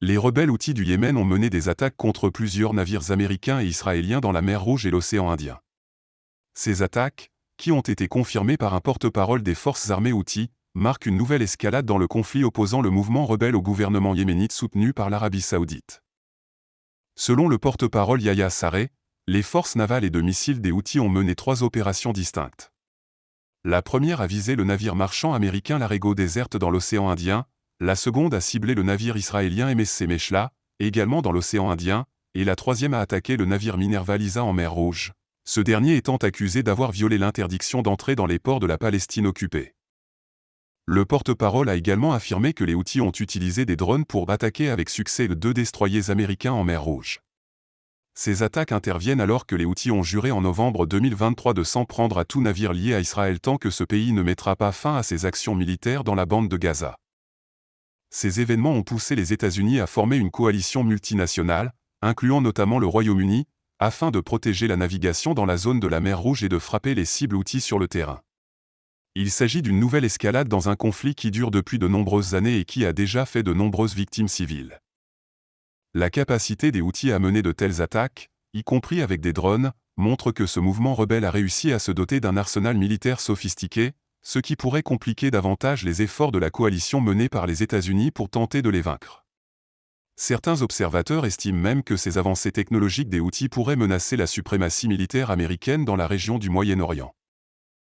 Les rebelles Houthis du Yémen ont mené des attaques contre plusieurs navires américains et israéliens dans la mer Rouge et l'océan Indien. Ces attaques, qui ont été confirmées par un porte-parole des forces armées Houthis, marquent une nouvelle escalade dans le conflit opposant le mouvement rebelle au gouvernement yéménite soutenu par l'Arabie saoudite. Selon le porte-parole Yahya Sarré, les forces navales et de missiles des Houthis ont mené 3 opérations distinctes. La première a visé le navire marchand américain l'Arego Desert dans l'océan Indien, la seconde a ciblé le navire israélien MSC Meshla, également dans l'océan Indien, et la troisième a attaqué le navire Minerva Lisa en mer Rouge, ce dernier étant accusé d'avoir violé l'interdiction d'entrer dans les ports de la Palestine occupée. Le porte-parole a également affirmé que les Houthis ont utilisé des drones pour attaquer avec succès 2 destroyers américains en mer Rouge. Ces attaques interviennent alors que les Houthis ont juré en novembre 2023 de s'en prendre à tout navire lié à Israël tant que ce pays ne mettra pas fin à ses actions militaires dans la bande de Gaza. Ces événements ont poussé les États-Unis à former une coalition multinationale, incluant notamment le Royaume-Uni, afin de protéger la navigation dans la zone de la mer Rouge et de frapper les cibles Houthis sur le terrain. Il s'agit d'une nouvelle escalade dans un conflit qui dure depuis de nombreuses années et qui a déjà fait de nombreuses victimes civiles. La capacité des Houthis à mener de telles attaques, y compris avec des drones, montre que ce mouvement rebelle a réussi à se doter d'un arsenal militaire sophistiqué, ce qui pourrait compliquer davantage les efforts de la coalition menée par les États-Unis pour tenter de les vaincre. Certains observateurs estiment même que ces avancées technologiques des Houthis pourraient menacer la suprématie militaire américaine dans la région du Moyen-Orient.